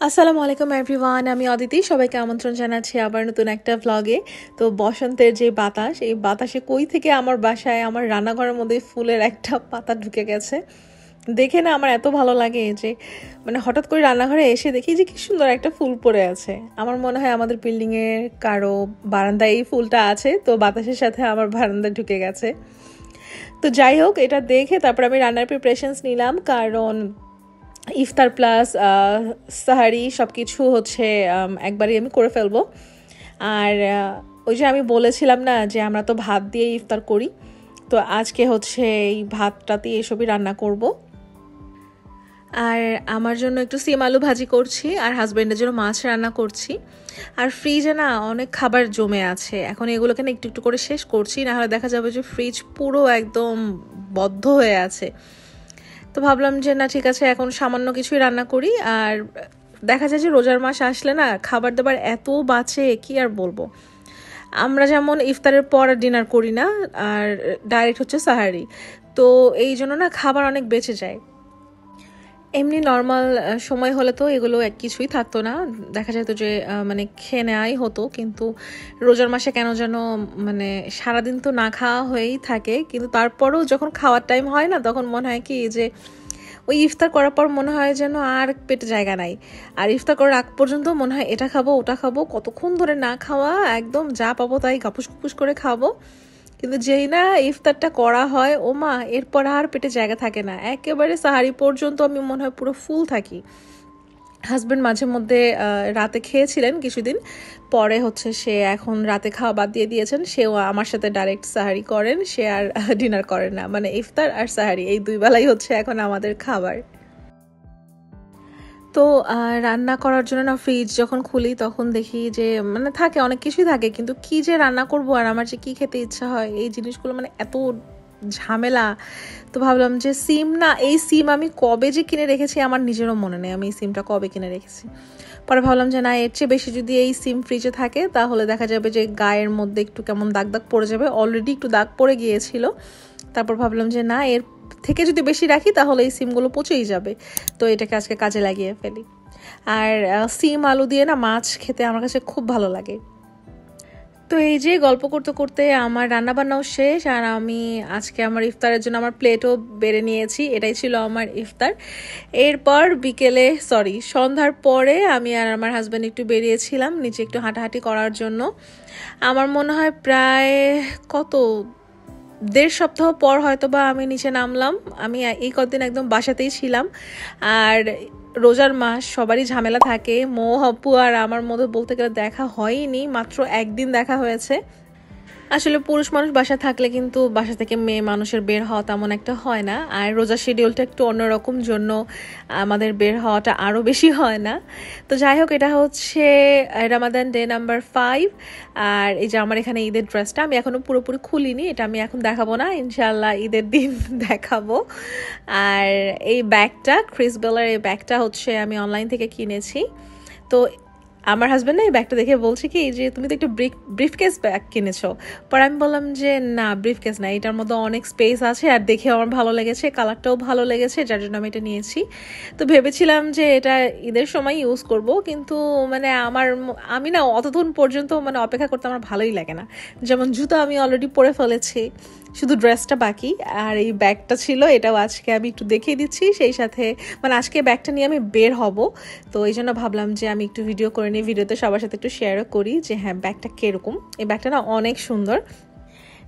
আসসালামু আলাইকুম এভরিওয়ান, আমি অদিতি। সবাইকে আমন্ত্রণ জানাচ্ছি আবার নতুন একটা ভ্লগে। তো বসন্তের যে বাতাস, এই বাতাসে কই থেকে আমার বাসায় আমার রান্নাঘরের মধ্যে ফুলের একটা পাতা ঢুকে গেছে। দেখে না আমার এত ভালো লাগে যে হঠাৎ করে রান্নাঘরে এসে দেখি যে কি সুন্দর একটা ফুল পড়ে আছে। আমার মনে হয় আমাদের বিল্ডিংয়ের কারো বারান্দায় এই ফুলটা আছে, তো বাতাসের সাথে আমার বারান্দায় ঢুকে গেছে। তো যাই হোক, এটা দেখে তারপর আমি রান্নার প্রিপারেশনস নিলাম, কারণ ইফতার প্লাস সাহারি সব কিছু হচ্ছে একবারই আমি করে ফেলবো। আর ওই যে আমি বলেছিলাম না যে আমরা তো ভাত দিয়ে ইফতার করি, তো আজকে হচ্ছে এই ভাতটাতে এসবই রান্না করব। আর আমার জন্য একটু সিম আলু ভাজি করছি, আর হাজব্যান্ডের জন্য মাছ রান্না করছি। আর ফ্রিজে না অনেক খাবার জমে আছে, এখন এগুলোকে না একটু একটু করে শেষ করছি, নাহলে দেখা যাবে যে ফ্রিজ পুরো একদম বদ্ধ হয়ে আছে। তো ভাবলাম যে না, ঠিক আছে, এখন সামান্য কিছুই রান্না করি। আর দেখা যায় যে রোজার মাস আসলে না খাবার দাবার এত বাঁচে, কি আর বলবো। আমরা যেমন ইফতারের পর ডিনার করি না, আর ডাইরেক্ট হচ্ছে সাহারি, তো এই জন্য না খাবার অনেক বেঁচে যায়। এমনি নর্মাল সময় হলে তো এগুলো এক কিছুই থাকতো না, দেখা যেত যে খেয়ে নেওয়াই হতো। কিন্তু রোজার মাসে কেন যেন সারাদিন তো না খাওয়া হয়েই থাকে, কিন্তু তারপরেও যখন খাওয়ার টাইম হয় না, তখন মনে হয় কি যে ওই ইফতার করার পর মনে হয় যেন আর পেটে জায়গা নাই। আর ইফতার করার আগ পর্যন্ত মনে হয় এটা খাবো ওটা খাবো, কতক্ষণ ধরে না খাওয়া, একদম যা পাবো তাই গাপুস গুপুস করে খাবো। কিন্তু যেই না ইফতারটা করা হয়, ও মা, এরপর আর পেটে জায়গা থাকে না, একেবারে সাহারি পর্যন্ত আমি মনে হয় পুরো ফুল থাকি। হাজব্যান্ড মাঝে মধ্যে রাতে খেয়েছিলেন কিছুদিন, পরে হচ্ছে সে এখন রাতে খাওয়া বাদ দিয়ে দিয়েছেন, সেও আমার সাথে ডাইরেক্ট সাহারি করেন, সে আর ডিনার করেন না। ইফতার আর সাহারি এই দুই বেলাই হচ্ছে এখন আমাদের খাবার। তো রান্না করার জন্য না ফ্রিজ যখন খুলি তখন দেখি যে থাকে অনেক কিছুই থাকে, কিন্তু কি যে রান্না করব আর আমার যে কি খেতে ইচ্ছা হয়, এই জিনিসগুলো এত ঝামেলা। তো ভাবলাম যে সিম, না এই সিম আমি কবে যে কিনে রেখেছি আমার নিজেরও মনে নেই আমি এই সিমটা কবে কিনে রেখেছি। পরে ভাবলাম যে না, এর চেয়ে বেশি যদি এই সিম ফ্রিজে থাকে তাহলে দেখা যাবে যে গায়ের মধ্যে একটু কেমন দাগ দাগ পড়ে যাবে, অলরেডি একটু দাগ পড়ে গিয়েছিল। তারপর ভাবলাম যে না, এর থেকে যদি বেশি রাখি তাহলে এই সিমগুলো পচেই যাবে, তো এটাকে আজকে কাজে লাগিয়ে ফেলি। আর সিম আলু দিয়ে না মাছ খেতে আমার কাছে খুব ভালো লাগে। তো এই যে গল্প করতে করতে আমার রান্নাবান্নাও শেষ, আর আমি আজকে আমার ইফতারের জন্য আমার প্লেটও বেড়ে নিয়েছি। এটাই ছিল আমার ইফতার। এরপর সন্ধ্যার পরে আমি আর আমার হাজব্যান্ড একটু বেরিয়েছিলাম নিচে একটু হাঁটাহাঁটি করার জন্য। আমার মনে হয় প্রায় 1.5 সপ্তাহ পর হয়তো বা আমি নিচে নামলাম। আমি এই কদিন একদম বাসাতেই ছিলাম, আর রোজার মাস সবারই ঝামেলা থাকে। আপু আর আমার মধ্যে বলতে গেলে দেখা হয়নি, মাত্র একদিন দেখা হয়েছে। আসলে পুরুষ মানুষ বাসা থাকলে কিন্তু বাসা থেকে মেয়ে মানুষের বের হওয়া তেমন একটা হয় না, আর রোজার শিডিউলটা একটু অন্যরকম জন্য আমাদের বের হওয়াটা আরও বেশি হয় না। তো যাই হোক, এটা হচ্ছে রামাদান ডে নাম্বার 5। আর এই যে আমার এখানে ঈদের ড্রেসটা আমি এখনও পুরোপুরি খুলিনি, এটা আমি এখন দেখাবো না, ইনশাল্লাহ ঈদের দিন দেখাবো। আর এই ব্যাগটা, ক্রিস বেলার এই ব্যাগটা হচ্ছে আমি অনলাইন থেকে কিনেছি। তো আমার হাজব্যান্ড না এই ব্যাগটা দেখে বলছে কি যে তুমি তো একটু ব্রিফকেস ব্যাগ কিনেছো। পরে আমি বললাম যে না, ব্রিফকেস না, এটার মধ্যে অনেক স্পেস আছে, আর দেখে আমার ভালো লেগেছে, কালারটাও ভালো লেগেছে, যার জন্য আমি এটা নিয়েছি। তো ভেবেছিলাম যে এটা ঈদের সময় ইউজ করব, কিন্তু আমি না অতক্ষণ পর্যন্ত অপেক্ষা করতে আমার ভালোই লাগে না। যেমন জুতো আমি অলরেডি পরে ফেলেছি, শুধু ড্রেসটা বাকি। আর এই ব্যাগটা ছিল, এটাও আজকে আমি একটু দেখিয়ে দিচ্ছি, সেই সাথে আজকে ব্যাগটা নিয়ে আমি বের হব, তো এই জন্য ভাবলাম যে আমি একটু ভিডিও করে নিই, ভিডিওতে সবার সাথে একটু শেয়ারও করি যে হ্যাঁ ব্যাগটা কীরকম। এই ব্যাগটা না অনেক সুন্দর।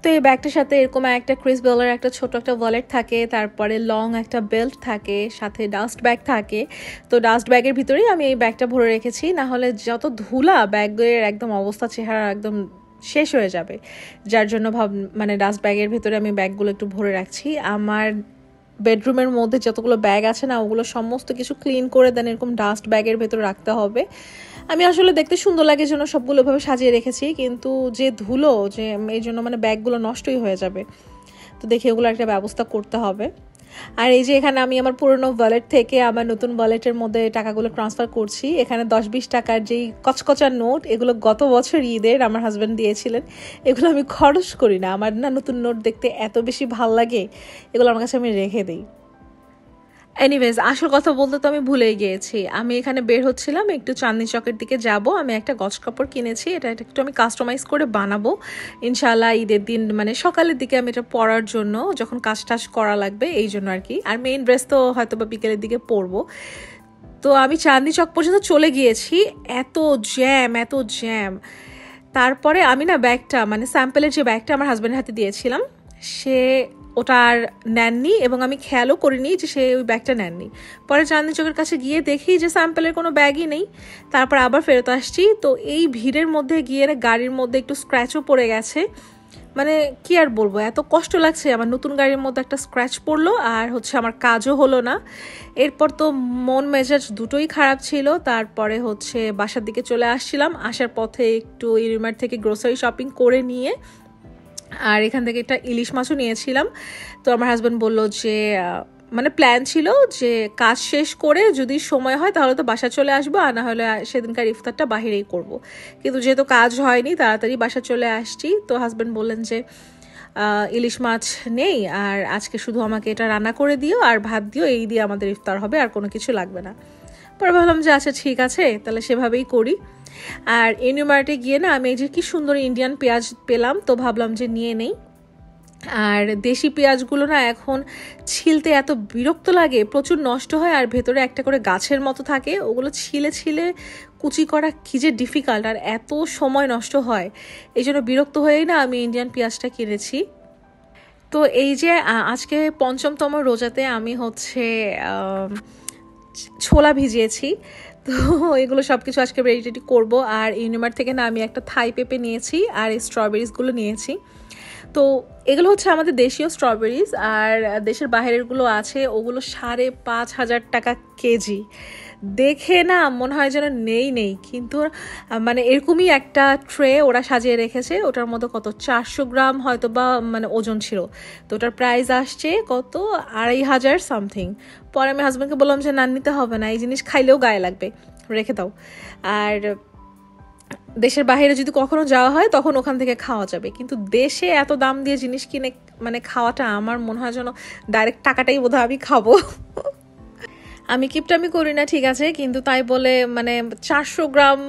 তো এই ব্যাগটার সাথে এরকম একটা ক্রিস বেলার একটা ছোট একটা ওয়ালেট থাকে, তারপরে লং একটা বেল্ট থাকে, সাথে ডাস্ট ব্যাগ থাকে। তো ডাস্ট ব্যাগের ভিতরেই আমি এই ব্যাগটা ভরে রেখেছি, না হলে যত ধুলা ব্যাগের একদম অবস্থা, চেহারা একদম শেষ হয়ে যাবে। যার জন্য ডাস্ট ব্যাগের ভিতরে আমি ব্যাগগুলো একটু ভরে রাখছি। আমার বেডরুমের মধ্যে যতগুলো ব্যাগ আছে না, ওগুলো সমস্ত কিছু ক্লিন করে দেন এরকম ডাস্ট ব্যাগের ভেতর রাখতে হবে। আমি আসলে দেখতে সুন্দর লাগে জন্য সবগুলো ভাবে সাজিয়ে রেখেছি, কিন্তু যে ধুলো, যে এই জন্য ব্যাগগুলো নষ্টই হয়ে যাবে, তো দেখি ওগুলো একটা ব্যবস্থা করতে হবে। আর এই যে এখানে আমি আমার পুরনো ওয়ালেট থেকে আমার নতুন ওয়ালেটের মধ্যে টাকাগুলো ট্রান্সফার করছি। এখানে 10-20 টাকার যেই কচকচা নোট, এগুলো গত বছর ঈদের আমার হাজব্যান্ড দিয়েছিলেন, এগুলো আমি খরচ করি না, আমার না নতুন নোট দেখতে এত বেশি ভাল লাগে, এগুলো আমার কাছে আমি রেখে দিই। এনিওয়েজ আসল কথা বলতে তো আমি ভুলেই গিয়েছি। আমি এখানে বের হচ্ছিলাম, একটু চাঁদনি চকের দিকে যাব। আমি একটা গজ কাপড় কিনেছি, এটা একটু আমি কাস্টমাইজ করে বানাবো ইনশাল্লাহ ঈদের দিন, মানে সকালের দিকে আমি এটা পরার জন্য, যখন কাজ টাজ করা লাগবে এই জন্য আর কি। আর মেইন ড্রেস তো হয়তো বা বিকেলের দিকে পরবো। তো আমি চাঁদনি চক পর্যন্ত চলে গিয়েছি, এত জ্যাম এত জ্যাম। তারপরে আমি না ব্যাগটা, মানে স্যাম্পেলের যে ব্যাগটা আমার হাজব্যান্ডের হাতে দিয়েছিলাম, সে ওটা আর নেননি এবং আমি খেয়ালও করিনি যে সে ওই ব্যাগটা নেননি। পরে চাঁদনি চকের কাছে গিয়ে দেখি যে স্যাম্পেলের কোনো ব্যাগই নেই। তারপর আবার ফেরত আসছি, তো এই ভিড়ের মধ্যে গিয়ে গাড়ির মধ্যে একটু স্ক্র্যাচও পড়ে গেছে। মানে কি আর বলবো, এত কষ্ট লাগছে। আমার নতুন গাড়ির মধ্যে একটা স্ক্র্যাচ পড়লো, আর হচ্ছে আমার কাজও হলো না। এরপর তো মন মেজাজ দুটোই খারাপ ছিল। তারপরে হচ্ছে বাসার দিকে চলে আসছিলাম, আসার পথে একটু ইউনিমার্ট থেকে গ্রোসারি শপিং করে নিয়ে, আর এখান থেকে একটা ইলিশ মাছও নিয়েছিলাম। তো আমার হাজব্যান্ড বলল যে মানে প্ল্যান ছিল যে কাজ শেষ করে যদি সময় হয় তাহলে তো বাসা চলে আসবো, আর না হলে সেদিনকার ইফতারটা বাহিরেই করব। কিন্তু যেহেতু কাজ হয়নি, তাড়াতাড়ি বাসা চলে আসছি। তো হাজব্যান্ড বললেন যে ইলিশ মাছ নেই, আর আজকে শুধু আমাকে এটা রান্না করে দিও আর ভাত দিও, এই দিয়ে আমাদের ইফতার হবে, আর কোনো কিছু লাগবে না। পরে ভাবলাম যে আচ্ছা ঠিক আছে, তাহলে সেভাবেই করি। আর ইউনিমার্টে গিয়ে না আমি এই যে কি সুন্দর ইন্ডিয়ান পেঁয়াজ পেলাম, তো ভাবলাম যে নিয়ে নেই। আর দেশি পেঁয়াজগুলো না এখন ছিলতে এত বিরক্ত লাগে, প্রচুর নষ্ট হয়, আর ভেতরে একটা করে গাছের মতো থাকে, ওগুলো ছিলে ছিলে কুচি করা কী যে ডিফিকাল্ট, আর এত সময় নষ্ট হয়। এই জন্য বিরক্ত হয়েই না আমি ইন্ডিয়ান পেঁয়াজটা কিনেছি। তো এই যে আজকে পঞ্চমতম রোজাতে আমি হচ্ছে ছোলা ভিজিয়েছি। তো এগুলো সব কিছু আজকে রেডি করবো। আর ইউনিমার্ট থেকে না আমি একটা থাই পেঁপে নিয়েছি, আর এই স্ট্রবেরিজগুলো নিয়েছি। তো এগুলো হচ্ছে আমাদের দেশীয় স্ট্রবেরিজ, আর দেশের বাইরেরগুলো আছে, ওগুলো 5,500 টাকা কেজি। দেখে না মনে হয় যেন নেই নেই, কিন্তু মানে এরকমই একটা ট্রে ওরা সাজিয়ে রেখেছে, ওটার মধ্যে কত 400 গ্রাম হয়তো বা মানে ওজন ছিল। তো ওটার প্রাইস আসছে কত 2,500 সামথিং। পরে আমি হাজব্যান্ডকে বললাম যে না নিতে হবে না, এই জিনিস খাইলেও গায়ে লাগবে, রেখে দাও। আর দেশের বাইরে যদি কখনো যাওয়া হয় তখন ওখান থেকে খাওয়া যাবে, কিন্তু দেশে এত দাম দিয়ে জিনিস কিনে মানে খাওয়াটা আমার মনে হয় যেন ডাইরেক্ট টাকাটাই বোধহয় আমি খাবো। আমি কিপটামি করি না ঠিক আছে, কিন্তু তাই বলে মানে 400 গ্রাম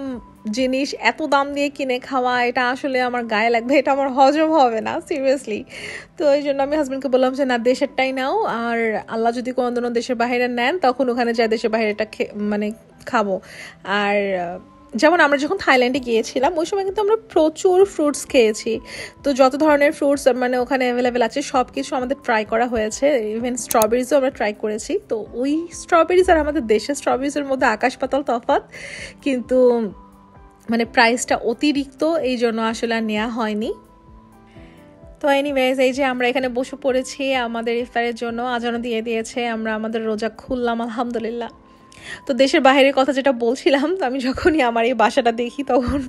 জিনিস এত দাম দিয়ে কিনে খাওয়া, এটা আসলে আমার গায়ে লাগবে, এটা আমার হজম হবে না সিরিয়াসলি। তো এই জন্য আমি হাজব্যান্ডকে বললাম যে না দেশেরটাই নাও, আর আল্লাহ যদি কোনোদিনও দেশের বাইরে নেন তখন ওখানে যায় দেশের বাইরেটা মানে খাবো। আর যেমন আমরা যখন থাইল্যান্ডে গিয়েছিলাম ওই সময় কিন্তু আমরা প্রচুর ফ্রুটস খেয়েছি। তো যত ধরনের ফ্রুটস মানে ওখানে অ্যাভেলেবেল আছে সব কিছু আমাদের ট্রাই করা হয়েছে, ইভেন স্ট্রবেরিজও আমরা ট্রাই করেছি। তো ওই স্ট্রবেরিজ আর আমাদের দেশের স্ট্রবেরিজের মধ্যে আকাশ পাতাল তফাৎ, কিন্তু মানে প্রাইসটা অতিরিক্ত, এই জন্য আসলে আর নেওয়া হয়নি। তো এনিওয়েজ এই যে আমরা এখানে বসে পড়েছি আমাদের ইফতারের জন্য, আজানও দিয়ে দিয়েছে, আমরা আমাদের রোজা খুললাম আলহামদুলিল্লাহ। তো দেশের বাইরের কথা যেটা বলছিলাম, তো আমি যখনই আমার এই বাসাটা দেখি তখন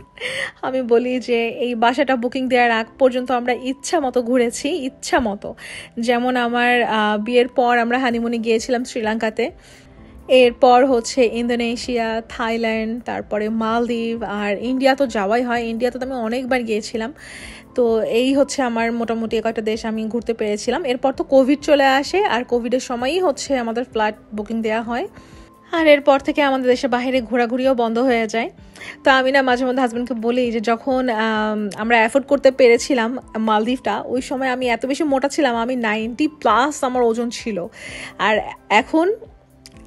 আমি বলি যে এই বাসাটা বুকিং দেওয়ার আগ পর্যন্ত আমরা ইচ্ছা মতো ঘুরেছি, ইচ্ছা মতো। যেমন আমার বিয়ের পর আমরা হানিমুনে গিয়েছিলাম শ্রীলঙ্কাতে, এরপর হচ্ছে ইন্দোনেশিয়া, থাইল্যান্ড, তারপরে মালদ্বীপ, আর ইন্ডিয়া তো যাওয়াই হয়, ইন্ডিয়াতে তো আমি অনেকবার গিয়েছিলাম। তো এই হচ্ছে আমার মোটামুটি কয়েকটা দেশ আমি ঘুরতে পেরেছিলাম। এরপর তো কোভিড চলে আসে, আর কোভিডের সময়ই হচ্ছে আমাদের ফ্লাইট বুকিং দেওয়া হয়, আর এরপর থেকে আমাদের দেশের বাইরে ঘোরাঘুরিও বন্ধ হয়ে যায়। তো আমি না মাঝে মধ্যে হাজব্যান্ডকে বলি যে যখন আমরা অ্যাফোর্ড করতে পেরেছিলাম মালদ্বীপটা, ওই সময় আমি এত বেশি মোটা ছিলাম, আমি 90+ আমার ওজন ছিল। আর এখন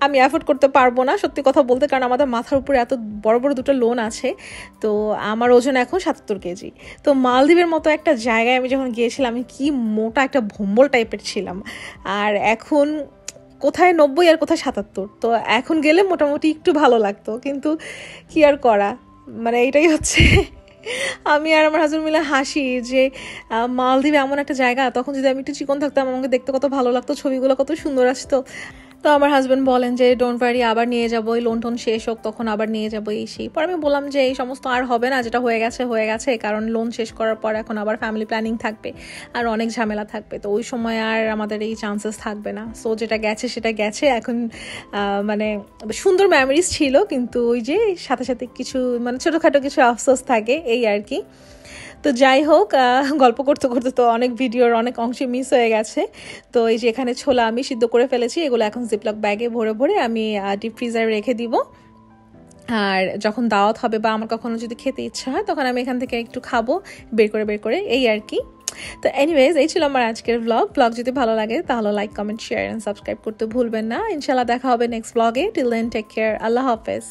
আমি অ্যাফোর্ড করতে পারবো না সত্যি কথা বলতে, কারণ আমাদের মাথার উপরে এত বড় বড় দুটো লোন আছে। তো আমার ওজন এখন 77 কেজি। তো মালদ্বীপের মতো একটা জায়গায় আমি যখন গিয়েছিলাম, আমি কি মোটা একটা ভম্বল টাইপের ছিলাম, আর এখন কোথায় 90 আর কোথায় 77। তো এখন গেলে মোটামুটি একটু ভালো লাগতো, কিন্তু কি আর করা, মানে এটাই হচ্ছে। আমি আর আমার হাজব্যান্ড মিলে হাসি যে মালদ্বীপ এমন একটা জায়গা, তখন যদি আমি একটু চিকন থাকতাম আমাকে দেখতে কত ভালো লাগতো, ছবিগুলো কত সুন্দর আসতো। তো আমার হাজব্যান্ড বলেন যে ডোন্ট ওয়ারি, আবার নিয়ে যাবো, এই লোন টোন শেষ হোক তখন আবার নিয়ে যাবো এই সেই। পর আমি বললাম যে এই সমস্ত আর হবে না, যেটা হয়ে গেছে হয়ে গেছে, কারণ লোন শেষ করার পর এখন আবার ফ্যামিলি প্ল্যানিং থাকবে, আর অনেক ঝামেলা থাকবে, তো ওই সময় আর আমাদের এই চান্সেস থাকবে না। সো যেটা গেছে সেটা গেছে। এখন মানে সুন্দর মেমোরিজ ছিল, কিন্তু ওই যে সাথে সাথে কিছু মানে ছোটোখাটো কিছু আফসোস থাকে এই আর কি। তো যাই হোক, গল্প করতে করতে তো অনেক ভিডিওর অনেক অংশ মিস হয়ে গেছে। তো এই যে এখানে ছোলা আমি সিদ্ধ করে ফেলেছি, এগুলো এখন জিপলক ব্যাগে ভরে ভরে আমি ডিপ ফ্রিজারে রেখে দিব। আর যখন দাওয়াত হবে বা আমার কখনো যদি খেতে ইচ্ছা হয় তখন আমি এখান থেকে একটু খাবো বের করে এই আর কি। তো এনিওয়েজ, এই ছিল আমার আজকের ব্লগ যদি ভালো লাগে তাহলে like, comment, share and subscribe করতে ভুলবেন না। ইনশাল্লাহ দেখা হবে নেক্সট ব্লগে। টিল দেন টেক কেয়ার, আল্লাহ হাফেজ।